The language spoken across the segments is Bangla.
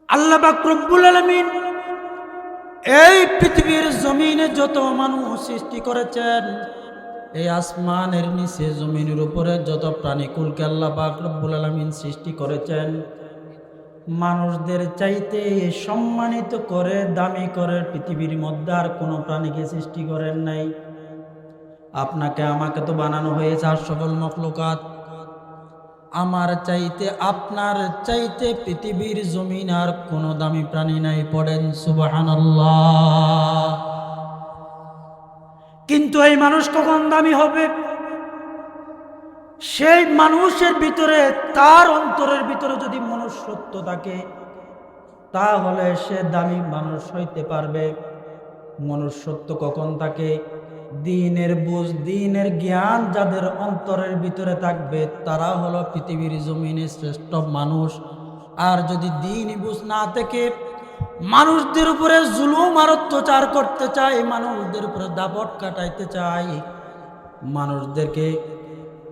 আল্লাহ পাক রব্বুল আলামিন এই পৃথিবীর জমিনে যত মানুষ সৃষ্টি করেছেন, এই আসমানের নিচে জমিনের উপরে যত প্রাণীকুলকে আল্লাহ পাক রব্বুল আলামিন সৃষ্টি করেছেন, মানুষদের চাইতে সম্মানিত করে দামি করে পৃথিবীর মধ্যে আর কোনো প্রাণীকে সৃষ্টি করেন নাই। আপনাকে আমাকে তো বানানো হয়েছে আর সকল মখলুকাত। আমার চাইতে আপনার চাইতে পৃথিবীর জমিন আর কোনো দামি প্রাণী নাই। পড়েন সুবহানাল্লাহ। কিন্তু এই মানুষ কখন দামি হবে? সেই মানুষের ভিতরে, তার অন্তরের ভিতরে যদি মনুষ্যত্ব থাকে, তাহলে সে দামি মানুষ হইতে পারবে। মনুষ্যত্ব কখন থাকে? দ্বীনের বুঝ, দ্বীনের জ্ঞান যাদের অন্তরের ভিতরে থাকবে, তারা হলো পৃথিবীর জমিনে শ্রেষ্ঠ মানুষ। আর যদি দ্বীনই বুঝ না থেকে মানুষদের উপরে জুলুম আর অত্যাচার করতে চায়, মানুষদের উপরে দাপট কাটাইতে চায়, মানুষদেরকে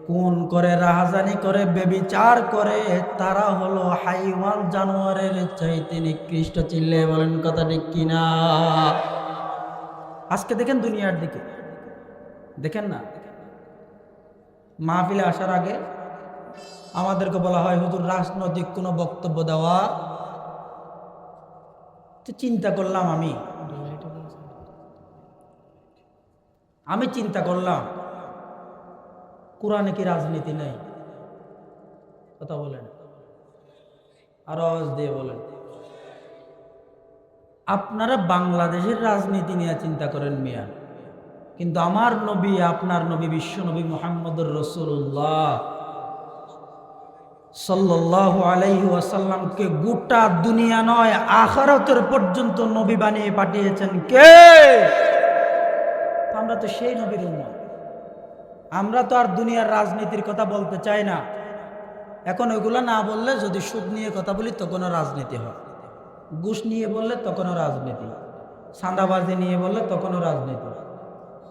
খুন করে, রাহাজানি করে, ব্যভিচার করে, তারা হলো হাইওয়ান, জানোয়ারের চাইতে নিকৃষ্ট। চিল্লে বলেন কথা ঠিক কিনা? আজকে দেখেন দুনিয়ার দিকে, দেখেন না, মাহফিলে আসার আগে আমাদেরকে বলা হয় হুজুর রাজনৈতিক কোনো বক্তব্য দেওয়া। তো চিন্তা করলাম, আমি চিন্তা করলাম, কোরআনে কি রাজনীতি নেই? কথা বলেন, আর আওয়াজ দিয়ে বলেন। আপনারা বাংলাদেশের রাজনীতি নিয়ে চিন্তা করেন মিয়া, কিন্তু আমার নবী, আপনার নবী, বিশ্ব নবী মুহাম্মদুর রাসূলুল্লাহ সাল্লাল্লাহু আলাইহি ওয়াসাল্লামকে গোটা দুনিয়া নয়, আখিরাতের পর্যন্ত নবী বানিয়ে পাঠিয়েছেন কে? আমরা তো সেই নবীর উম্মত। আমরা তো আর দুনিয়ার রাজনীতির কথা বলতে চাই না। এখন ওইগুলো না বললে, যদি সুদ নিয়ে কথা বলি তখনও রাজনীতি হয়, ঘুষ নিয়ে বললে তখনও রাজনীতি, চাঁদাবাজি নিয়ে বললে তখনও রাজনীতি।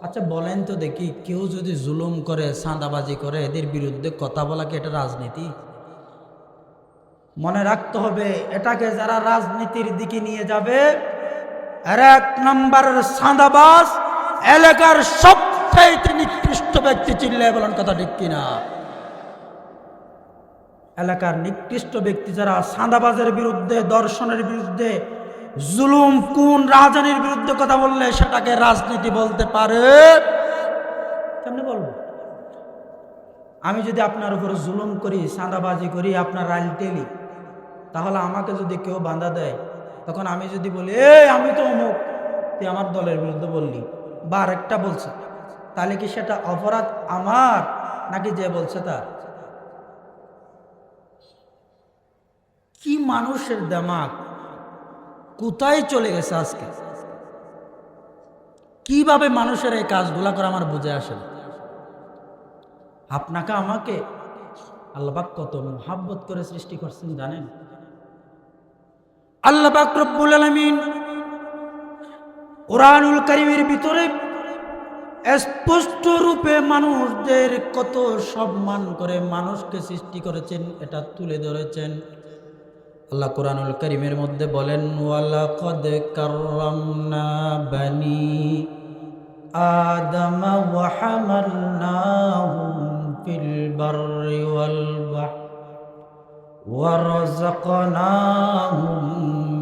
আচ্ছা বলেন তো দেখি, কেউ যদি জুলুম করে, চাঁদাবাজি করে, এদের বিরুদ্ধে কথা বলা কি এটা রাজনীতি? মনে রাখতে হবে, এটাকে যারা রাজনীতির দিকে নিয়ে যাবে, আর এক নম্বরের চাঁদাবাজ, এলাকার সবচেয়ে নিকৃষ্ট ব্যক্তি। চিল্লায় বলেন কথা ঠিক কিনা? এলাকার নিকৃষ্ট ব্যক্তি যারা চাঁদাবাজের বিরুদ্ধে, দর্শনের বিরুদ্ধে, জুলুম, খুন, রাজনীতির বিরুদ্ধে কথা বললে সেটাকে রাজনীতি বলতে পারে? কেমনে বলবো? আমি যদি আপনার উপরে জুলুম করি, চাঁদাবাজি করি, আপনার রাইল টেলি, তাহলে আমাকে যদি কেউ বাধা দেয়, তখন আমি যদি বলি আমি তো অমুক, তুই আমার দলের বিরুদ্ধে বললি বা আরেকটা বলছে, তাহলে কি সেটা অপরাধ আমার নাকি যে বলছে তার? কি মানুষের দিমাগ কোথায় চলে গেছে আজকে! কিভাবে মানুষের এই কাজগুলা করে আমার বুঝে আসে না। আপনাকে আমাকে আল্লাহ পাক কত মুহাব্বত করে সৃষ্টি করছেন জানেন? আল্লাহ পাক রব্বুল আলামিন কুরআনুল কারীমের ভিতরে স্পষ্ট রূপে মানুষদের কত সম্মান করে মানুষকে সৃষ্টি করেছেন, এটা তুলে ধরেছেন। আল্লাহ কুরআনুল কারীমের মধ্যে বলেন, ওয়ালাকাদ কাররামনা বানি আদম ওয়া হামালনাহুম ফিল বাররি ওয়াল বাহর ওয়া রাযাকনাহুম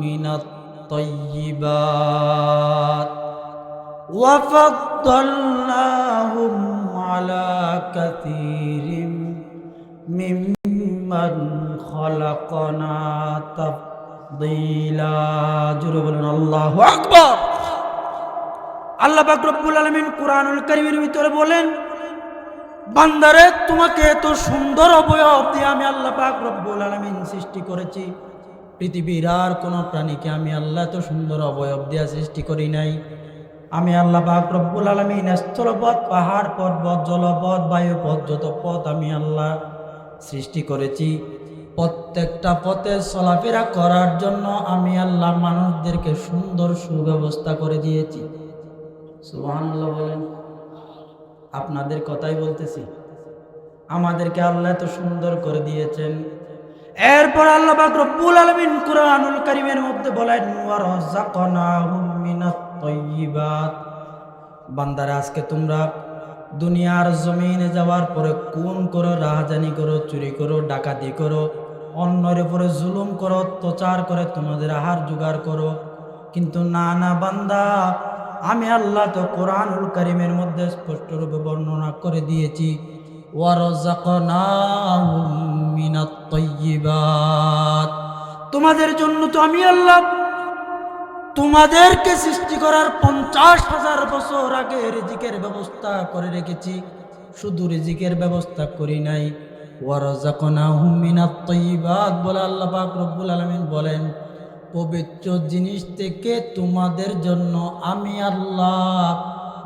মিনাত তাইয়্যিবাত ওয়া ফাদ্দালনাহুম আলা কাসীরিম মিম্মান খালাকনা তাফদীলা। জোরে বলেন আল্লাহু আকবার। আল্লাহ পাক রব্বুল আলামিন কুরআনুল কারীমের ভিতরে বলেন, বান্দারে তোমাকে এত সুন্দর অবয়ব দিয়ে আমি আল্লাহ পাক রব্বুল আলামিন সৃষ্টি করেছি। পৃথিবীর আর কোনো প্রাণীকে আমি আল্লাহ এত সুন্দর অবয়ব দিয়ে সৃষ্টি করি নাই। আমি আল্লাহ পাক রব্বুল আলামিন স্থলপথ, পাহাড়, পর্বত, জলপথ, বায়ুপথ, যত পথ আমি আল্লাহ সৃষ্টি করেছি, প্রত্যেকটা পথে চলাফেরা করার জন্য আমি আল্লাহ মানুষদেরকে সুন্দর সুব্যবস্থা করে দিয়েছি। সুবহানাল্লাহ বলেন। আপনাদের কথাই বলতেছি, আমাদেরকে আল্লাহ এত সুন্দর করে দিয়েছেন। এরপর আল্লাহ পাক রব্বুল আলামিন কুরআনুল কারীমের মধ্যে বলেন ওয়া রাযাকনাহুম মিনাত তাইয়্যিবাত। বান্দারা, আজকে তোমরা দুনিয়ার জমিনে যাওয়ার পরে খুন করো, রাহাজানি করো, চুরি করো, ডাকাতি করো, অন্যের উপরে জুলুম করো, অত্যাচার করে তোমাদের আহার জোগাড় করো। কিন্তু না না বান্দা, আমি আল্লাহ তো কোরআনুল কারীমের মধ্যে স্পষ্টরূপে বর্ণনা করে দিয়েছি ওয়া রাযাকনাহুম মিনাত তাইয়্যিবাত। তোমাদের জন্য তো আমি আল্লাহ তোমাদেরকে সৃষ্টি করার 50,000 বছর আগে রিজিকের ব্যবস্থা করে রেখেছি। শুধু রিজিকের ব্যবস্থা করি নাই, ওয়া রাযাকনাহুম মিনাত তাইয়্যিবাত বলে আল্লাহ পাক রব্বুল আলামিন বলেন পবিত্র জিনিস থেকে তোমাদের জন্য আমি আল্লাহ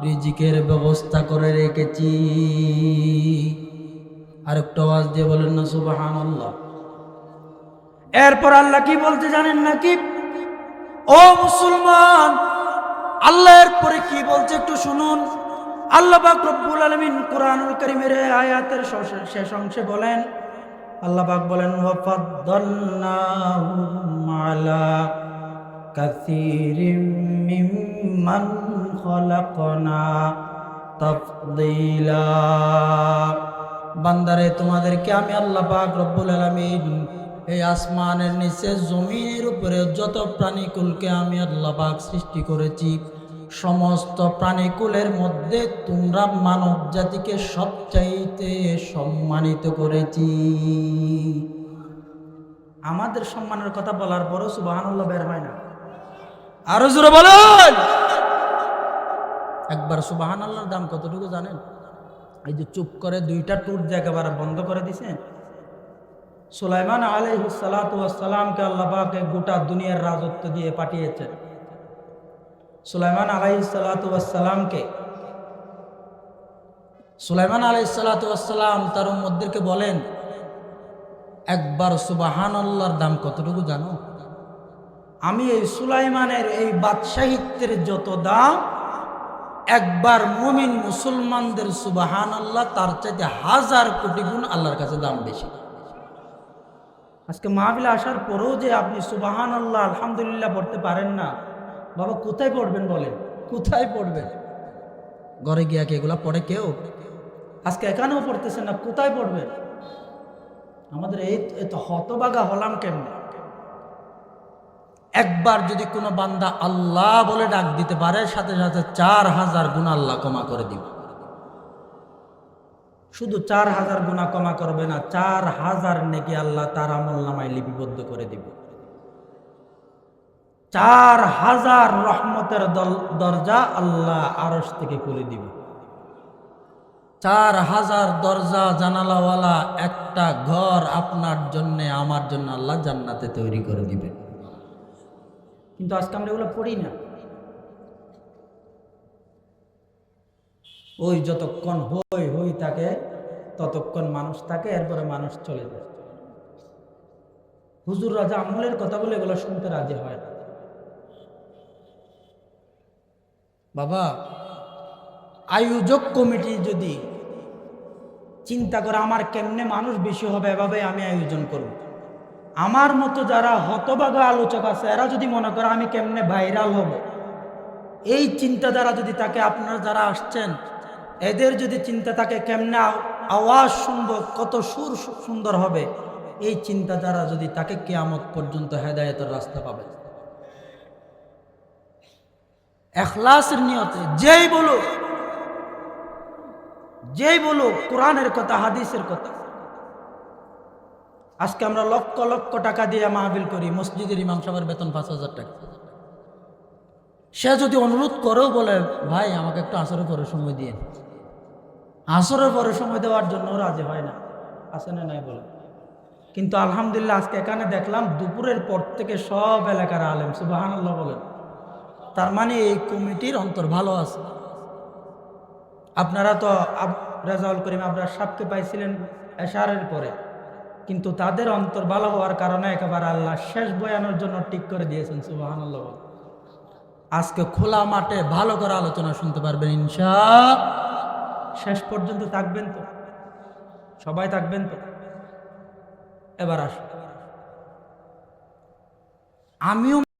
রিজিকের ব্যবস্থা করে রেখেছি। আরেকটা আওয়াজ দিয়ে বলেন না সুবহানাল্লাহ। এরপর আল্লাহ কি বলতে জানেন নাকি? ও মুসলমান, আল্লাহর পরে কি বলছে একটু শুনুন। আল্লাহ পাক রব্বুল আলামিন কুরআনুল কারীমের আয়াতের শেষ অংশে বলেন, আল্লাহ পাক বলেন ওয়া ফাদ্দালনাহুম আলা কাসীরিম মিম্মান খালাকনা তাফদীলা। বান্দারে, তোমাদেরকে আমি আল্লাহ পাক রব্বুল আলামিন এই আসমানের নিচে জমিনের উপরে যত প্রাণীকুলকে আমি আল্লাহ পাক সৃষ্টি করেছি, সমস্ত প্রাণীকুলের মধ্যে তোমরা মানব জাতিকে সবচাইতে সম্মানিত করেছি। আমাদের সম্মানের কথা বলার পরও সুবহানাল্লাহ বের হয় না। আরো জোরে বলেন একবার। সুবহানাল্লাহর দাম কতটুকু জানেন? এই যে চুপ করে 2টা টুট যে একেবারে বন্ধ করে দিছেন। সুলাইমান আলাইহিস সালাতু ওয়াস সালামকে আল্লাহ পাক গোটা দুনিয়ার রাজত্ব দিয়ে পাঠিয়েছেন। সুলাইমান আলাইহিস সালাতু ওয়াস সালামকে সুলাইমান আলাইহিস সালাতু ওয়াস সালাম তার উম্মতদেরকে বলেন, একবার সুবহানাল্লাহর দাম কতটুকু জানো? আমি এই সুলাইমানের এই বাদশাহিত্বের যত দাম, একবার মুমিন মুসলমানদের সুবহানাল্লাহ তার চাইতে 1000 কোটি গুণ আল্লাহর কাছে দাম বেশি। আজকে মাহফিলে আসার পরেও যে আপনি সুবহানাল্লাহ আলহামদুলিল্লাহ পড়তে পারেন না, বাবা কোথায় পড়বেন বলেন? কোথায় পড়বেন? ঘরে গিয়া কি এগুলা পড়ে কেউ? আজকে এখানেও পড়তেছেন না, কোথায় পড়বেন? আমাদের এই তো হতবাগা হলাম কেমনে? একবার যদি কোনো বান্দা আল্লাহ বলে ডাক দিতে পারে, সাথে সাথে 4000 গুণ আল্লাহ ক্ষমা করে দিবে। শুধু 4000 গুনাহ ক্ষমা করবে না, 4000 নেকি আল্লাহ তার আমলনামায় লিপিবদ্ধ করে দিবে। 4000 রহমতের দরজা আল্লাহ আরশ থেকে খুলে দিবে। 4000 দরজা জানালাওয়ালা একটা ঘর আপনার জন্য আমার জন্য আল্লাহ জান্নাতে তৈরি করে দিবে। কিন্তু আজকে আমরা এগুলো পড়ি না। ওই যতক্ষণ হই হই থাকে ততক্ষণ মানুষ থাকে, এরপরে মানুষ চলে যায়। হুজুর রাজা আমলের কথা বলে এগুলো শুনতে রাজি হয় না। বাবা, আয়োজক কমিটি যদি চিন্তা করে আমার কেমনে মানুষ বেশি হবে, এভাবে আমি আয়োজন করব। আমার মতো যারা হতভাগা আলোচক আছে এরা যদি মনে করে আমি কেমনে ভাইরাল হব, এই চিন্তাধারা যদি তাকে, আপনারা যারা আসছেন এদের যদি চিন্তা থাকে কেমনে আওয়াজ শুনবো, কত সুর সুন্দর হবে, এই চিন্তাধারা যদি তাকে কিয়ামত পর্যন্ত হেদায়েতের রাস্তা পাবে। ইখলাসের নিয়তে যেই বলো কোরআনের কথা, হাদিসের কথা। আজকে আমরা লক্ষ লক্ষ টাকা দিয়ে মাহফিল করি, মসজিদের ইমাম সাহেবের বেতন 5000 টাকা। সে যদি অনুরোধ করেও বলে ভাই আমাকে একটু আসরের পরে সময় দিয়ে, আসরের পরে সময় দেওয়ার জন্য রাজি হয় না। আছে না নাই বলে? কিন্তু আলহামদুলিল্লাহ আজকে এখানে দেখলাম দুপুরের পর থেকে সব এলাকার আলেম, সুবহানাল্লাহ বলেন। তার মানে এই কমিটির অন্তর ভালো আছে। আপনারা তো রেজাউল করিম আবরার সাহেবকে পাইছিলেন এশারের পরে, কিন্তু তাদের অন্তর ভালো হওয়ার কারণে একেবারে আল্লাহ শেষ বয়ানের জন্য ঠিক করে দিয়েছেন, সুবহানাল্লাহ। আজকে খোলা মাঠে ভালো করে আলোচনা শুনতে পারবেন ইনশাআল্লাহ। শেষ পর্যন্ত থাকবেন তো? সবাই থাকবেন তো? এবার আসুন। আমিও